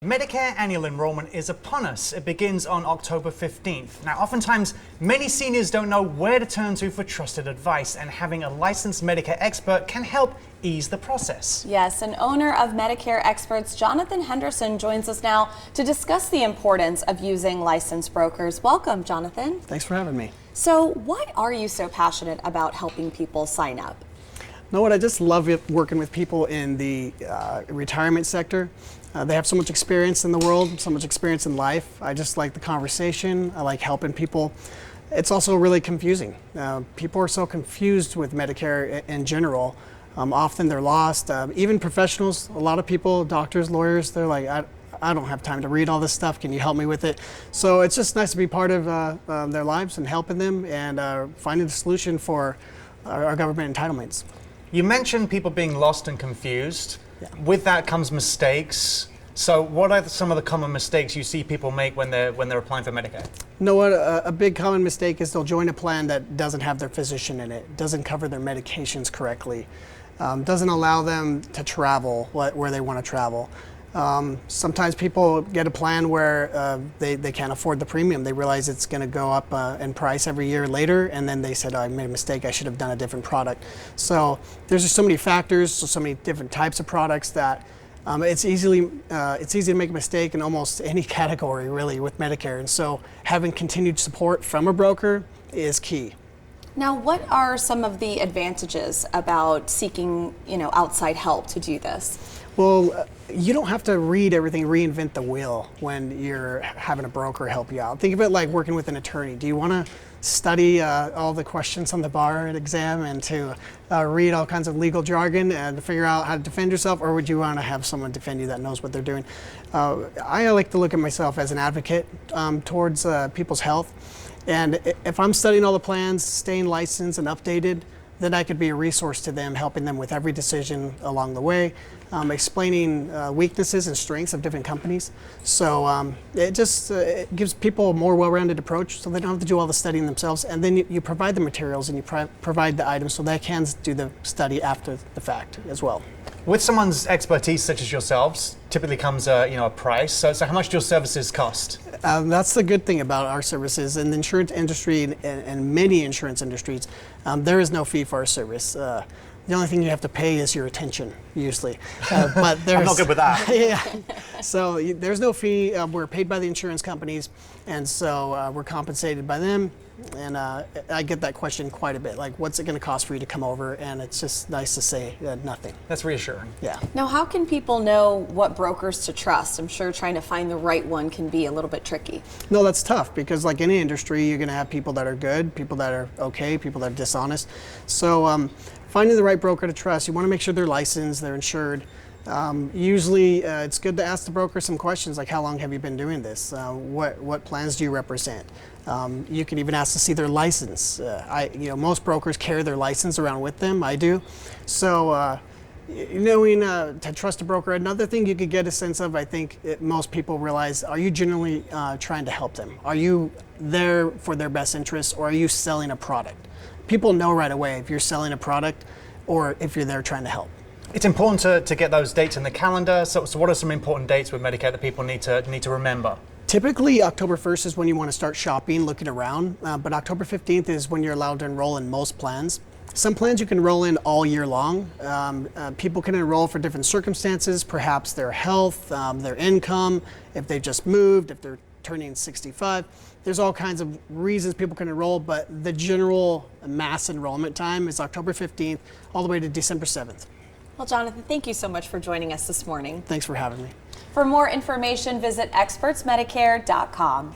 Medicare annual enrollment is upon us. It begins on October 15th. Now, oftentimes, many seniors don't know where to turn to for trusted advice, and having a licensed Medicare expert can help ease the process. Yes, and owner of Medicare Experts, Jonathan Henderson, joins us now to discuss the importance of using licensed brokers. Welcome, Jonathan. Thanks for having me. So, why are you so passionate about helping people sign up? You know what? I just love working with people in the retirement sector. They have so much experience in the world, so much experience in life. I just like the conversation. I like helping people. It's also really confusing. People are so confused with Medicare in general. Often they're lost. Even professionals, a lot of people, doctors, lawyers, they're like, I don't have time to read all this stuff. Can you help me with it? So it's just nice to be part of their lives and helping them and finding a solution for our government entitlements. You mentioned people being lost and confused. Yeah. With that comes mistakes. So what are some of the common mistakes you see people make when they're applying for Medicare? You know what? A big common mistake is they'll join a plan that doesn't have their physician in it, doesn't cover their medications correctly, doesn't allow them to travel where they want to travel. Sometimes people get a plan where they can't afford the premium. They realize it's going to go up in price every year later, and then they said, oh, I made a mistake, I should have done a different product. So there's just so many factors, so many different types of products that it's easy to make a mistake in almost any category really with Medicare. And so having continued support from a broker is key. Now, what are some of the advantages about seeking, outside help to do this? Well, you don't have to read everything, reinvent the wheel when you're having a broker help you out. Think of it like working with an attorney. Do you want to study all the questions on the bar exam and to read all kinds of legal jargon and to figure out how to defend yourself, or would you want to have someone defend you that knows what they're doing? I like to look at myself as an advocate towards people's health. And if I'm studying all the plans, staying licensed and updated, then I could be a resource to them, helping them with every decision along the way, explaining weaknesses and strengths of different companies. So it gives people a more well-rounded approach, so they don't have to do all the studying themselves. And then you provide the materials and you provide the items so they can do the study after the fact as well. With someone's expertise such as yourselves, typically comes a price. So how much do your services cost? That's the good thing about our services. In the insurance industry and many insurance industries, there is no fee for our service. The only thing you have to pay is your attention, usually. But I'm not good with that. Yeah. So there's no fee. We're paid by the insurance companies, and so we're compensated by them. And I get that question quite a bit, like, what's it going to cost for you to come over? And it's just nice to say nothing. That's reassuring. Yeah. Now, how can people know what brokers to trust? I'm sure trying to find the right one can be a little bit tricky. No, that's tough because like any industry, you're going to have people that are good, people that are okay, people that are dishonest. So finding the right broker to trust, you want to make sure they're licensed, they're insured. Usually it's good to ask the broker some questions like, how long have you been doing this? What plans do you represent? You can even ask to see their license. Most brokers carry their license around with them. I do. So knowing to trust a broker. Another thing you could get a sense of, I think most people realize, are you genuinely trying to help them? Are you there for their best interests, or are you selling a product? People know right away if you're selling a product or if you're there trying to help. It's important to get those dates in the calendar. So what are some important dates with Medicare that people need to remember? Typically, October 1st is when you want to start shopping, looking around, but October 15th is when you're allowed to enroll in most plans. Some plans you can enroll in all year long. People can enroll for different circumstances, perhaps their health, their income, if they've just moved, if they're turning 65. There's all kinds of reasons people can enroll, but the general mass enrollment time is October 15th all the way to December 7th. Well, Jonathan, thank you so much for joining us this morning. Thanks for having me. For more information, visit expertsmedicare.com.